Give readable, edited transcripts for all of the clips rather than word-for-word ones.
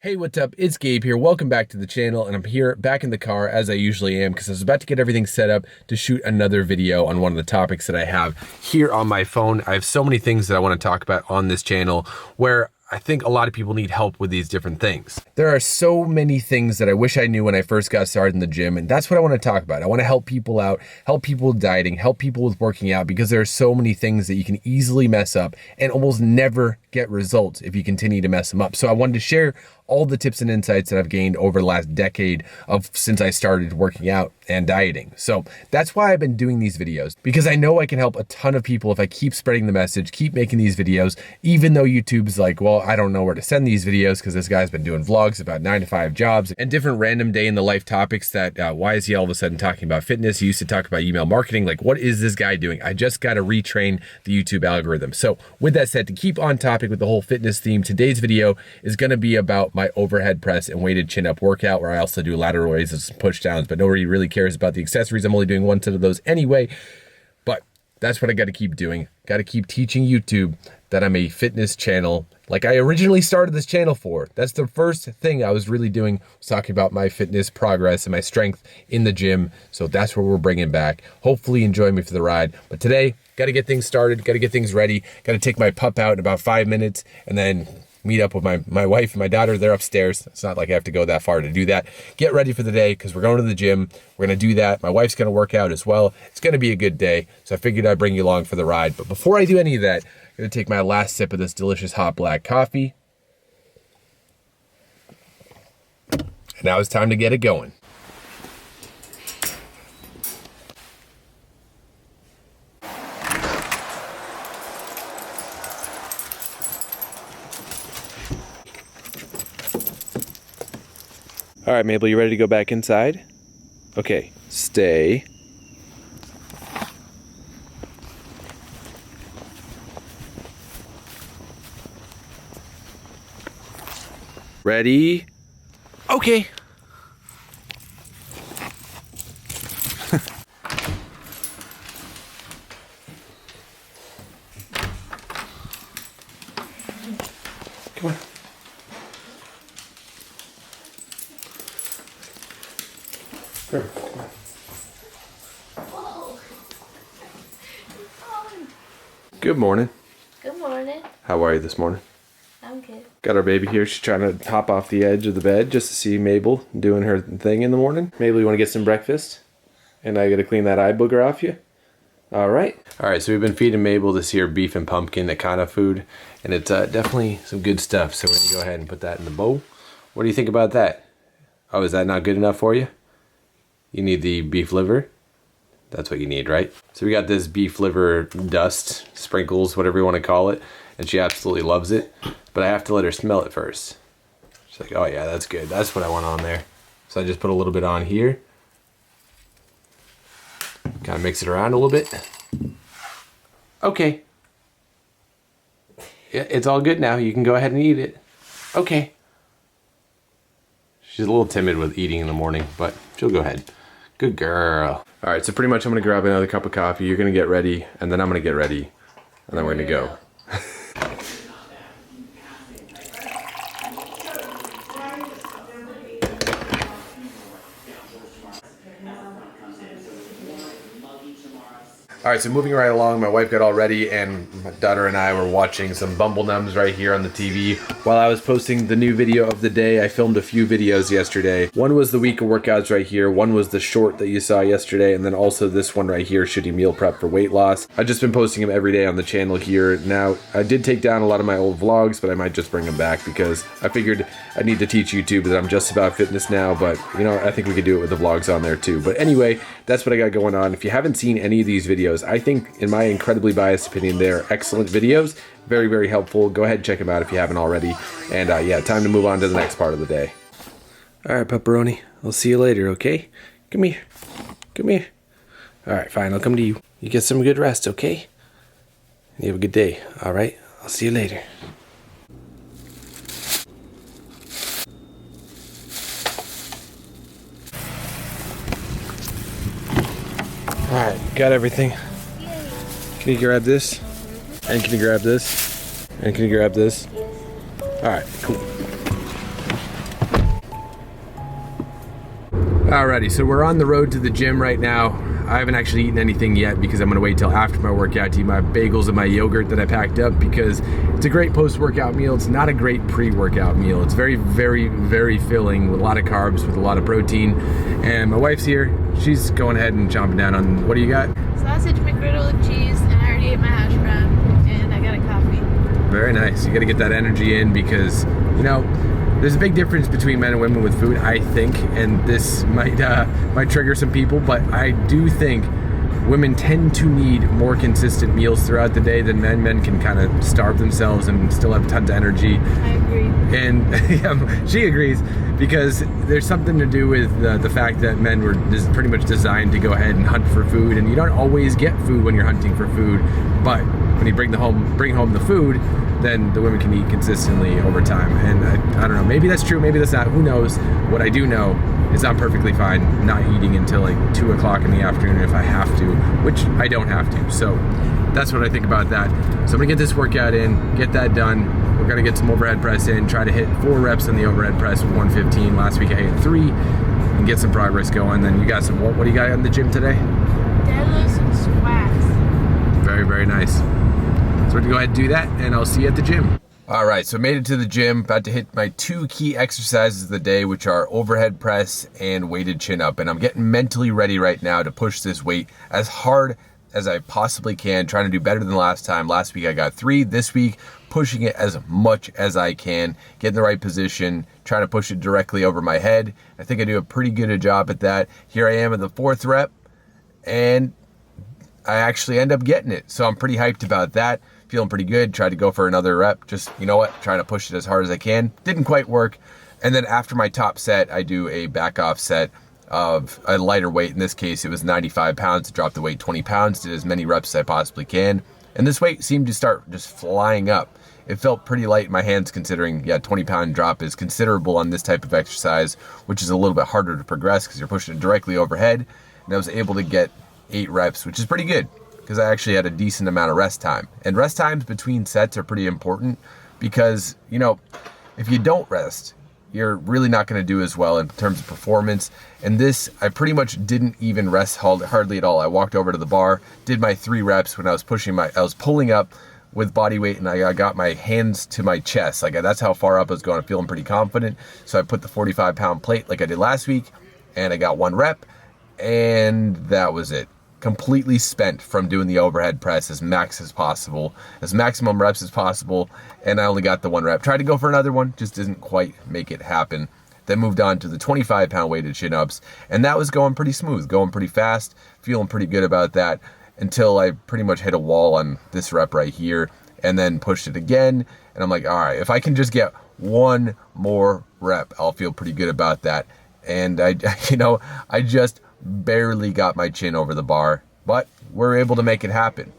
Hey, what's up? It's Gabe here. Welcome back to the channel, and I'm here back in the car as I usually am because I was about to get everything set up to shoot another video on one of the topics that I have here on my phone. I have so many things that I want to talk about on this channel where I think a lot of people need help with these different things. There are so many things that I wish I knew when I first got started in the gym, and that's what I want to talk about. I want to help people out, help people with dieting, help people with working out, because there are so many things that you can easily mess up and almost never get results if you continue to mess them up. So I wanted to share all the tips and insights that I've gained over the last decade since I started working out and dieting. So that's why I've been doing these videos, because I know I can help a ton of people if I keep spreading the message, keep making these videos, even though YouTube's like, well, I don't know where to send these videos because this guy's been doing vlogs about 9 to 5 jobs and different random day in the life topics that why is he all of a sudden talking about fitness? He used to talk about email marketing. Like, what is this guy doing? I just got to retrain the YouTube algorithm. So with that said, to keep on topic with the whole fitness theme, today's video is going to be about my overhead press and weighted chin up workout, where I also do lateral raises and push downs, but nobody really cares about the accessories. I'm only doing one set of those anyway, but that's what I got to keep doing. Got to keep teaching YouTube that I'm a fitness channel like I originally started this channel for. That's the first thing I was really doing, was talking about my fitness progress and my strength in the gym. So that's what we're bringing back. Hopefully enjoy me for the ride. But today, got to get things started, got to get things ready, got to take my pup out in about 5 minutes and then meet up with my wife and my daughter. They're upstairs. It's not like I have to go that far to do that. Get ready for the day because we're going to the gym. We're going to do that. My wife's going to work out as well. It's going to be a good day. So I figured I'd bring you along for the ride. But before I do any of that, I'm going to take my last sip of this delicious hot black coffee. And now it's time to get it going. All right, Mabel, you ready to go back inside? Okay, stay. Ready? Okay. Come on. Good morning. Good morning. How are you this morning? I'm good. Got our baby here. She's trying to hop off the edge of the bed just to see Mabel doing her thing in the morning. Mabel, you want to get some breakfast? And I got to clean that eye booger off you? All right. All right, so we've been feeding Mabel this here beef and pumpkin Akana food, and it's definitely some good stuff. So we're going to go ahead and put that in the bowl. What do you think about that? Oh, is that not good enough for you? You need the beef liver? That's what you need, right? So we got this beef liver dust, sprinkles, whatever you want to call it, and she absolutely loves it, but I have to let her smell it first. She's like, oh yeah, that's good. That's what I want on there. So I just put a little bit on here. Kind of mix it around a little bit. Okay. Yeah, it's all good now. You can go ahead and eat it. Okay. She's a little timid with eating in the morning, but she'll go ahead. Good girl. All right, so pretty much I'm gonna grab another cup of coffee. You're gonna get ready, and then I'm gonna get ready, and then we're gonna go. All right, so moving right along, my wife got all ready, and my daughter and I were watching some Bumble Numbs right here on the TV. While I was posting the new video of the day, I filmed a few videos yesterday. One was the week of workouts right here. One was the short that you saw yesterday, and then also this one right here, shitty meal prep for weight loss. I've just been posting them every day on the channel here. Now, I did take down a lot of my old vlogs, but I might just bring them back because I figured I need to teach YouTube that I'm just about fitness now, but you know, I think we could do it with the vlogs on there too. But anyway, that's what I got going on. If you haven't seen any of these videos, I think, in my incredibly biased opinion, they're excellent videos. Very, very helpful. Go ahead and check them out if you haven't already. And yeah, time to move on to the next part of the day. All right, pepperoni. I'll see you later, okay? Come here. Come here. All right, fine. I'll come to you. You get some good rest, okay? You have a good day, all right? I'll see you later. All right, got everything. Can you grab this? And can you grab this? And can you grab this? All right, cool. Alrighty, so we're on the road to the gym right now. I haven't actually eaten anything yet because I'm gonna wait till after my workout to eat my bagels and my yogurt that I packed up, because it's a great post-workout meal. It's not a great pre-workout meal. It's very, very, very filling with a lot of carbs, with a lot of protein. And my wife's here. She's going ahead and chomping down on, what do you got? Sausage McGriddle with cheese, and I already ate my hash brown, and I got a coffee. Very nice. You gotta get that energy in because, you know, there's a big difference between men and women with food, I think, and this might trigger some people, but I do think women tend to need more consistent meals throughout the day than men. Men can kind of starve themselves and still have tons of energy. I agree. And yeah, she agrees, because there's something to do with the fact that men were pretty much designed to go ahead and hunt for food, and you don't always get food when you're hunting for food, but when you bring home the food, then the women can eat consistently over time. And I don't know, maybe that's true, maybe that's not, who knows. What I do know is I'm perfectly fine not eating until like 2 o'clock in the afternoon if I have to, which I don't have to. So that's what I think about that. So I'm gonna get this workout in, get that done. We're gonna get some overhead press in, try to hit 4 reps on the overhead press with 115. Last week I hit 3, and get some progress going. Then you got some, what do you got in the gym today? Deadlifts and squats. Very, very nice. So we're gonna go ahead and do that, and I'll see you at the gym. All right, so made it to the gym, about to hit my 2 key exercises of the day, which are overhead press and weighted chin up. And I'm getting mentally ready right now to push this weight as hard as I possibly can, trying to do better than last time. Last week I got 3, this week pushing it as much as I can, get in the right position, trying to push it directly over my head. I think I do a pretty good job at that. Here I am at the 4th rep, and I actually end up getting it. So I'm pretty hyped about that. Feeling pretty good. Tried to go for another rep. Just, you know what, trying to push it as hard as I can. Didn't quite work. And then after my top set, I do a back off set of a lighter weight. In this case, it was 95 pounds. Dropped the weight 20 pounds. Did as many reps as I possibly can. And this weight seemed to start just flying up. It felt pretty light in my hands, considering, 20-pound drop is considerable on this type of exercise, which is a little bit harder to progress because you're pushing it directly overhead. And I was able to get 8 reps, which is pretty good, because I actually had a decent amount of rest time. And rest times between sets are pretty important, because, you know, if you don't rest, you're really not going to do as well in terms of performance. And this, I pretty much didn't even rest hardly at all. I walked over to the bar, did my 3 reps when I was pulling up with body weight, and I got my hands to my chest. Like, that's how far up I was going. I'm feeling pretty confident. So I put the 45-pound plate like I did last week, and I got 1 rep, and that was it. Completely spent from doing the overhead press as maximum reps as possible, and I only got the 1 rep. Tried to go for another one, just didn't quite make it happen. Then moved on to the 25-pound weighted chin-ups, and that was going pretty smooth, going pretty fast, feeling pretty good about that, until I pretty much hit a wall on this rep right here, and then pushed it again, and I'm like, all right, if I can just get 1 more rep, I'll feel pretty good about that. And I just barely got my chin over the bar, but we're able to make it happen.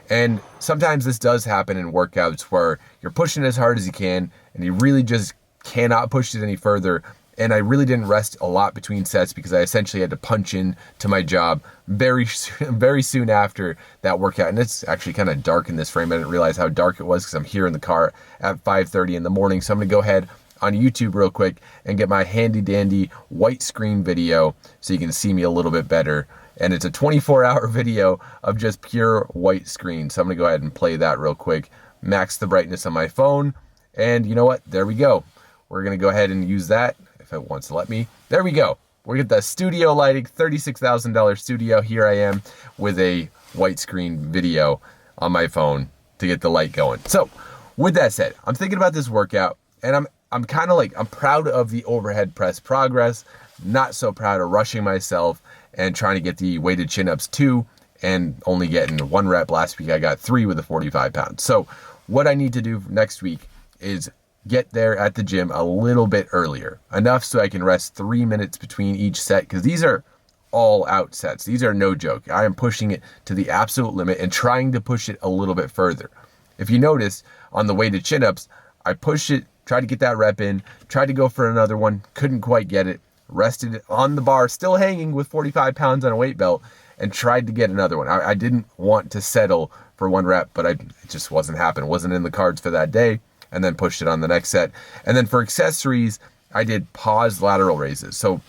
And sometimes this does happen in workouts where you're pushing as hard as you can, and you really just cannot push it any further. And I really didn't rest a lot between sets, because I essentially had to punch in to my job very soon after that workout. And it's actually kind of dark in this frame. I didn't realize how dark it was because I'm here in the car at 5:30 in the morning. So I'm gonna go ahead on YouTube real quick and get my handy dandy white screen video so you can see me a little bit better. And it's a 24-hour video of just pure white screen. So I'm gonna go ahead and play that real quick, max the brightness on my phone, and you know what, there we go. We're gonna go ahead and use that if it wants to let me. There we go. We're at the studio lighting, $36,000 studio. Here I am with a white screen video on my phone to get the light going. So with that said, I'm thinking about this workout, and I'm kind of like, I'm proud of the overhead press progress, not so proud of rushing myself and trying to get the weighted chin-ups too, and only getting 1 rep. Last week I got 3 with the 45 pounds. So what I need to do next week is get there at the gym a little bit earlier, enough so I can rest 3 minutes between each set, because these are all out sets. These are no joke. I am pushing it to the absolute limit and trying to push it a little bit further. If you notice on the weighted chin-ups, I pushed it, tried to get that rep in, tried to go for another one, couldn't quite get it, rested it on the bar, still hanging with 45 pounds on a weight belt, and tried to get another one. I didn't want to settle for 1 rep, but it just wasn't happening. It wasn't in the cards for that day, and then pushed it on the next set. And then for accessories, I did paused lateral raises. So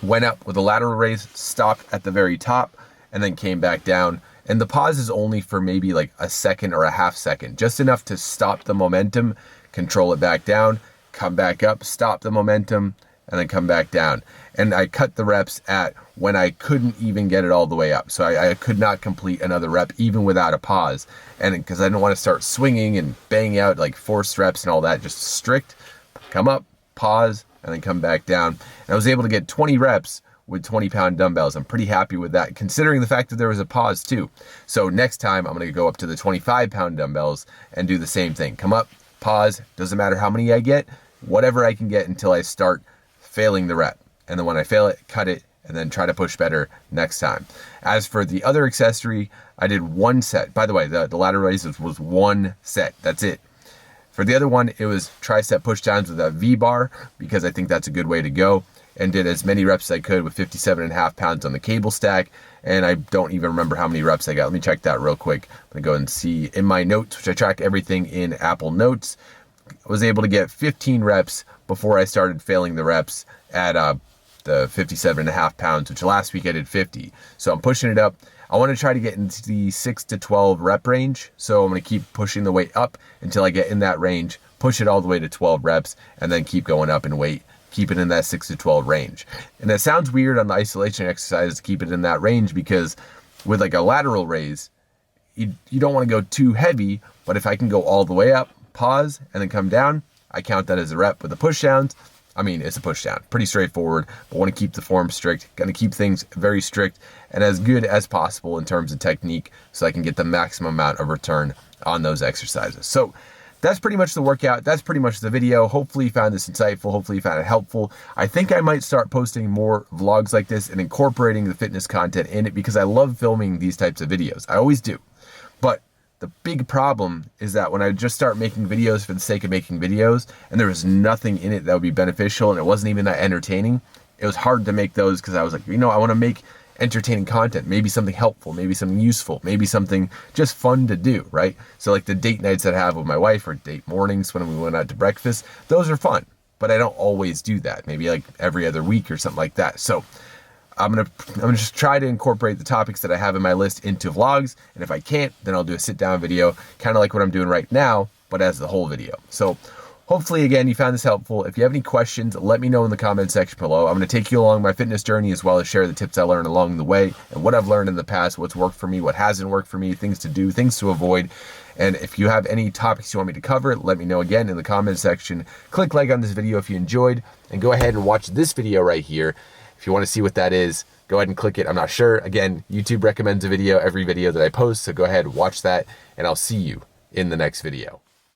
went up with a lateral raise, stopped at the very top, and then came back down. And the pause is only for maybe like a second or a half second, just enough to stop the momentum, control it back down, come back up, stop the momentum, and then come back down. And I cut the reps at when I couldn't even get it all the way up. So I could not complete another rep even without a pause. And because I didn't want to start swinging and banging out like forced reps and all that, just strict, come up, pause, and then come back down. And I was able to get 20 reps with 20-pound dumbbells. I'm pretty happy with that, considering the fact that there was a pause too. So next time I'm gonna go up to the 25-pound dumbbells and do the same thing. Come up, pause, doesn't matter how many I get, whatever I can get until I start failing the rep. And then when I fail it, cut it, and then try to push better next time. As for the other accessory, I did one set. By the way, the lateral raises was one set, that's it. For the other one, it was tricep push-downs with a V-bar, because I think that's a good way to go, and did as many reps as I could with 57.5 pounds on the cable stack, and I don't even remember how many reps I got. Let me check that real quick. I'm gonna go and see in my notes, which I track everything in Apple Notes. I was able to get 15 reps before I started failing the reps at the 57.5 pounds, which last week I did 50. So I'm pushing it up. I want to try to get into the 6 to 12 rep range. So I'm going to keep pushing the weight up until I get in that range, push it all the way to 12 reps, and then keep going up in weight, keep it in that 6 to 12 range. And that sounds weird on the isolation exercises to keep it in that range, because with like a lateral raise, you don't want to go too heavy, but if I can go all the way up, pause, and then come down, I count that as a rep. With the push downs, I mean, it's a push down, pretty straightforward, but want to keep the form strict, going to keep things very strict and as good as possible in terms of technique, so I can get the maximum amount of return on those exercises. So that's pretty much the workout. That's pretty much the video. Hopefully you found this insightful. Hopefully you found it helpful. I think I might start posting more vlogs like this and incorporating the fitness content in it, because I love filming these types of videos. I always do. But the big problem is that when I just start making videos for the sake of making videos, and there was nothing in it that would be beneficial, and it wasn't even that entertaining, it was hard to make those, because I was like, I want to make entertaining content, maybe something helpful, maybe something useful, maybe something just fun to do, right? So like the date nights that I have with my wife, or date mornings when we went out to breakfast, those are fun, but I don't always do that. Maybe like every other week or something like that. So I'm gonna just try to incorporate the topics that I have in my list into vlogs, and if I can't, then I'll do a sit down video, kind of like what I'm doing right now, but as the whole video. So hopefully, again, you found this helpful. If you have any questions, let me know in the comment section below. I'm gonna take you along my fitness journey, as well as share the tips I learned along the way, and what I've learned in the past, what's worked for me, what hasn't worked for me, things to do, things to avoid. And if you have any topics you want me to cover, let me know again in the comment section. Click like on this video if you enjoyed, and go ahead and watch this video right here. If you want to see what that is, go ahead and click it. I'm not sure. Again, YouTube recommends a video every video that I post, so go ahead and watch that, and I'll see you in the next video.